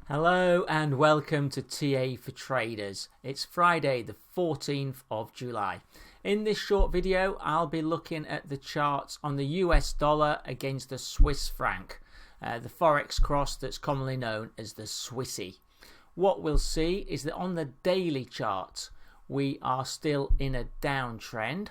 Hello and welcome to TA for Traders. It's Friday the 14th of July. In this short video I'll be looking at the charts on the US dollar against the Swiss franc, the Forex cross that's commonly known as the Swissy. What we'll see is that on the daily chart we are still in a downtrend.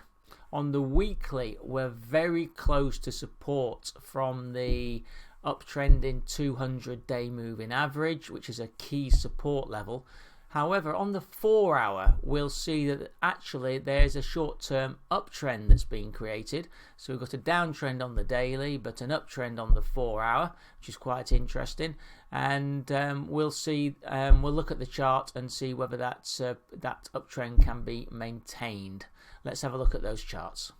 On the weekly we're very close to support from the uptrending 200-day moving average, which is a key support level. However, on the 4-hour, we'll see that actually there's a short-term uptrend that's been created. So we've got a downtrend on the daily, but an uptrend on the 4-hour, which is quite interesting. And we'll see. We'll look at the chart and see whether that uptrend can be maintained. Let's have a look at those charts.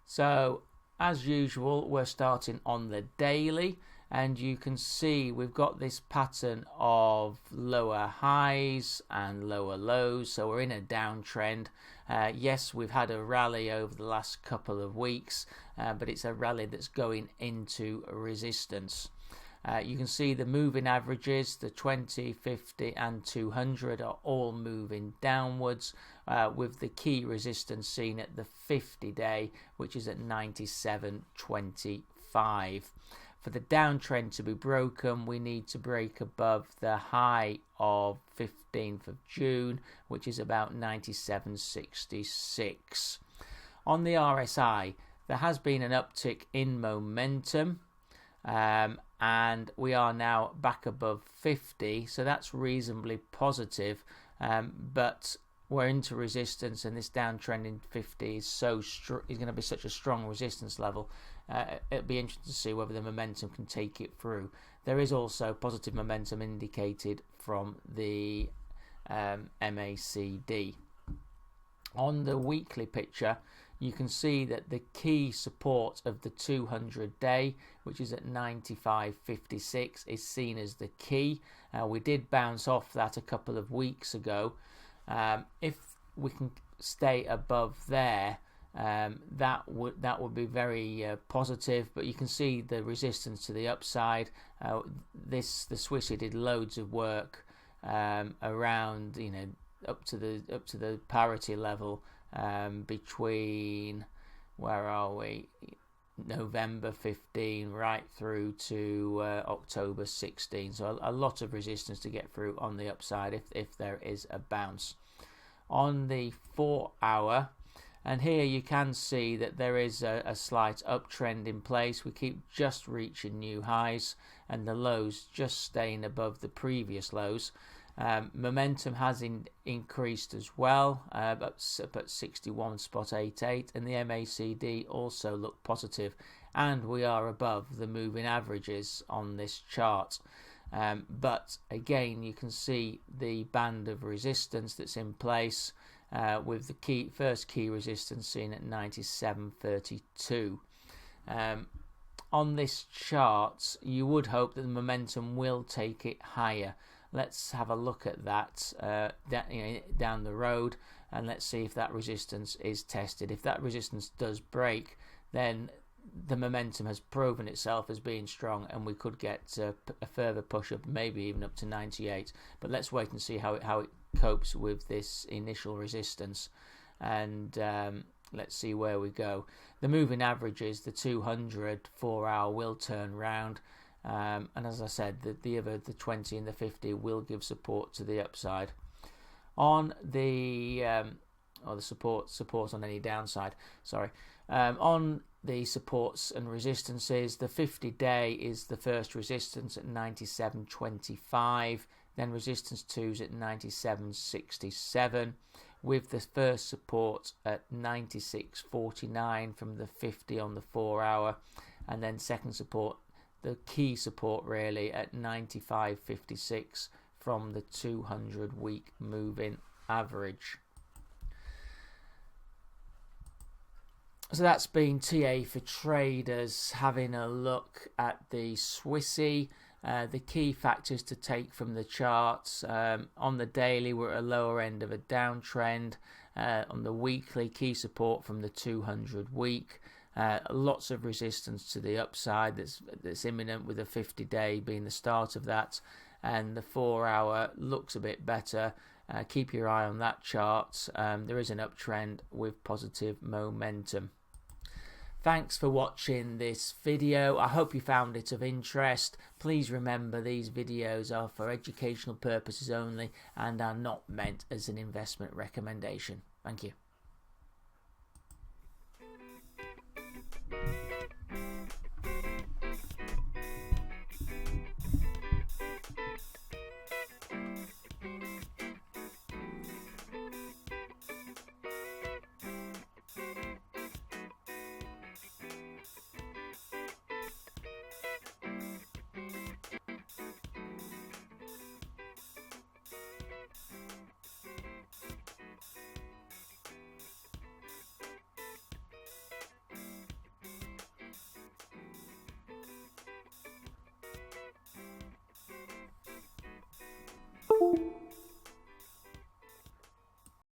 So, as usual, we're starting on the daily, and you can see we've got this pattern of lower highs and lower lows, so we're in a downtrend. Yes, we've had a rally over the last couple of weeks, but it's a rally that's going into resistance. You can see the moving averages, the 20, 50 and 200 are all moving downwards, with the key resistance seen at the 50-day, which is at 97.25. For the downtrend to be broken, we need to break above the high of 15th of June, which is about 97.66. On the RSI, there has been an uptick in momentum. And we are now back above 50, so that's reasonably positive, but we're into resistance, and this downtrend in 50 is going to be such a strong resistance level. It'll be interesting to see whether the momentum can take it through. There is also positive momentum indicated from the MACD. On the weekly picture, you can see that the key support of the 200-day, which is at 95.56, is seen as the key. We did bounce off that a couple of weeks ago. If we can stay above there, that would be very positive. But you can see the resistance to the upside. The Swissy did loads of work around, up to the parity level. Between, where are we, November 15 right through to October 16, so a lot of resistance to get through on the upside if there is a bounce. On the 4-hour, and here you can see that there is a slight uptrend in place. We keep just reaching new highs, and the lows just staying above the previous lows. Momentum has increased as well, up 61.88, and the MACD also look positive, and we are above the moving averages on this chart. But again, you can see the band of resistance that's in place, with the first key resistance seen at 97.32. On this chart, you would hope that the momentum will take it higher. Let's have a look at that down the road, and let's see if that resistance is tested. If that resistance does break, then the momentum has proven itself as being strong, and we could get a further push up, maybe even up to 98. But let's wait and see how it copes with this initial resistance, and let's see where we go. The moving averages, the 200 4-hour will turn round. And as I said, the 20 and the 50 will give support to the upside. On the support on any downside. On the supports and resistances, the 50-day is the first resistance at 97.25. Then resistance 2 is at 97.67, with the first support at 96.49 from the 50 on the 4-hour, and then second support, the key support really, at 95.56 from the 200-week moving average. So that's been TA for Traders, having a look at the Swissy. The key factors to take from the charts, on the daily we're at a lower end of a downtrend, On the weekly, key support from the 200 week. Lots of resistance to the upside that's imminent, with a 50-day being the start of that, and the 4-hour looks a bit better. Keep your eye on that chart. There is an uptrend with positive momentum. Thanks for watching this video. I hope you found it of interest. Please remember, these videos are for educational purposes only and are not meant as an investment recommendation. Thank you.